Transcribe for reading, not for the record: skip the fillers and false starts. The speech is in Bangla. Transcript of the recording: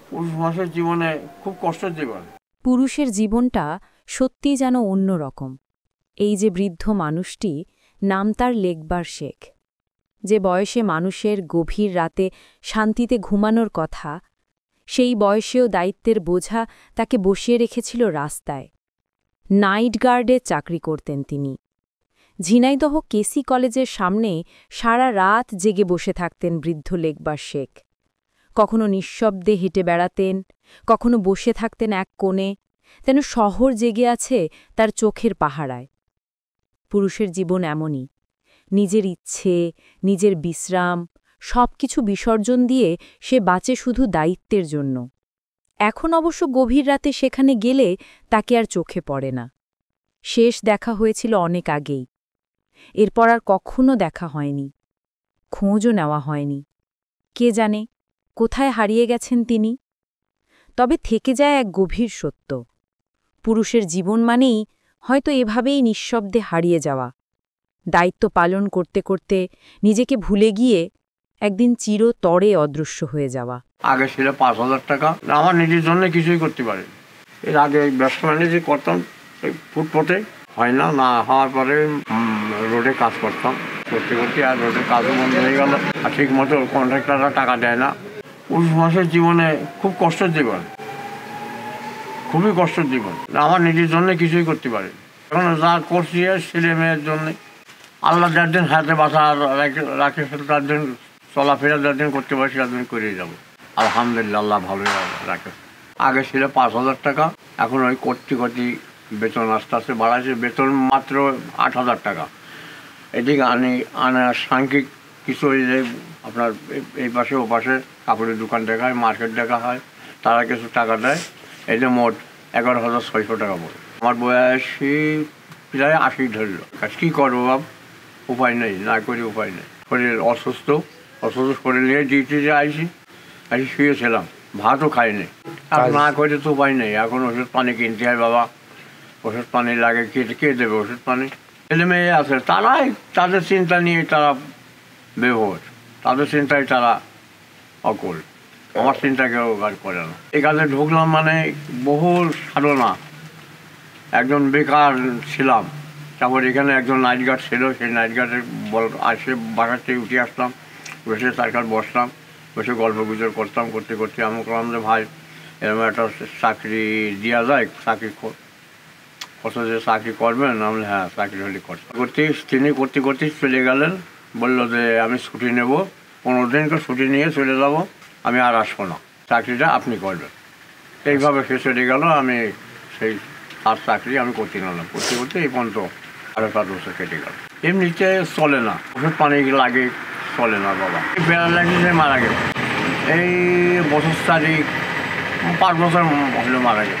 পুরুষ মানুষের জীবনে খুব কষ্টের জীবন। পুরুষের জীবনটা সত্যিই যেন অন্যরকম। এই যে বৃদ্ধ মানুষটি, নাম তার লেখবার শেখ। যে বয়সে মানুষের গভীর রাতে শান্তিতে ঘুমানোর কথা, সেই বয়সেও দায়িত্বের বোঝা তাকে বসিয়ে রেখেছিল রাস্তায়। নাইট গার্ডে চাকরি করতেন তিনি। ঝিনাইদহ কেসি কলেজের সামনে সারা রাত জেগে বসে থাকতেন বৃদ্ধ লেখবার শেখ। কখনো নিঃশব্দে হেঁটে বেড়াতেন, কখনো বসে থাকতেন এক কোণে, যেন শহর জেগে আছে তার চোখের পাহারায়। পুরুষের জীবন এমনই, নিজের ইচ্ছে, নিজের বিশ্রাম সবকিছু বিসর্জন দিয়ে সে বাঁচে শুধু দায়িত্বের জন্য। এখন অবশ্য গভীর রাতে সেখানে গেলে তাকে আর চোখে পড়ে না। শেষ দেখা হয়েছিল অনেক আগেই। এরপর আর কখনো দেখা হয়নি, খোঁজও নেওয়া হয়নি। কে জানে কোথায় হারিয়ে গেছেন তিনি। তবে থেকে যায় এক গভীর সত্য, পুরুষের জীবন মানেই হয়তো এভাবেই নিঃশব্দে হারিয়ে যাওয়া, দায়িত্ব পালন করতে করতে নিজেকে ভুলে গিয়ে একদিন চিরতরে অদৃশ্য হয়ে যাওয়া। আগে ছিল 5,000 টাকা, আমার নিজের জন্য কিছুই করতে পারি। এর আগে ব্যবসা বাণিজ্য করতাম ফুটপথে, হয় না, না হওয়ার পরে রোডে কাজ করতাম, করতে করতে আর রোডের কাজও বন্ধ হয়ে গেল। আর ঠিক মতো কন্ট্রাক্টররা টাকা দেয় না। পুরুষ মানুষের জীবনে খুব কষ্টের জীবন, খুবই কষ্টের জীবন। আমার নিজের জন্য কিছুই করতে পারি। এখন যা করছি ছেলে মেয়ের জন্যে, আল্লাহ যার দিন হাতে বাসা রাখে তার দিন চলাফেরা যার দিন করতে পারি সেদিন করেই যাবো। আলহামদুলিল্লাহ, আল্লাহ ভালোই রাখে। আগে ছিল 5,000 টাকা, এখন ওই করতে করতে বেতন আস্তে আস্তে বাড়াচ্ছে। বেতন মাত্র 8,000 টাকা। এদিকে আনার সাংখ্যিক কিছু ওই যে আপনার এই পাশে ও পাশে কাপড়ের দোকান দেখা হয়, মার্কেট দেখা হয়, তারা কিছু টাকা দেয়। এই যে মোট 11,600 টাকা পড়ে। আমার বয়সী প্রায় 80 ধরল। কী করবো বাব, উপায় নেই, না করি উপায় নেই। শরীর অসুস্থ শরীর নিয়ে ডিউটিতে আইসি শুয়েছিলাম, ভাতও খাইনি। আর না করে তো উপায় নেই। এখন ওষুধ পানি কিনতে হয় বাবা, ওষুধ পানি লাগে, কে দেবে ওষুধ পানি? ছেলে মেয়ে আছে, তারাই তাদের চিন্তা নিয়ে তারা বেভোর, তাদের চিন্তায় তারা অকুল। আমার চিন্তা কেউ কাজ করে না। এই কাজে ঢুকলাম মানে বহু সাধনা। একজন বেকার ছিলাম, তারপর এখানে একজন নাইট গার্ড ছিল, সেই নাইট গার্ডের আসে বাসার থেকে উঠে আসলাম, বসে তার কাছে বসলাম, বসে গল্প গুজর করতাম। করতে করতে আমি বললাম যে ভাই এরকম একটা চাকরি দেওয়া যায়, চাকরি কত যে চাকরি করবেন? আমি হ্যাঁ, চাকরি হলে করতে তিনি করতে করতে চলে গেলেন। বললো যে আমি ছুটি নেব, 15 দিনকে ছুটি নিয়ে চলে যাব, আমি আর আসবো না, চাকরিটা আপনি করবেন। এইভাবে সে চলে গেল। আমি সেই তার চাকরি আমি করতে নিলাম, করতে করতে এই পর্যন্ত 5.5 বছর কেটে গেল। এমনিতে চলে না, ওষুধ পানি লাগে, চলে না বাবা। প্যারালাইসিসে মারা গেল এই বছর তারিখ 5 বছর হলো মারা গেল।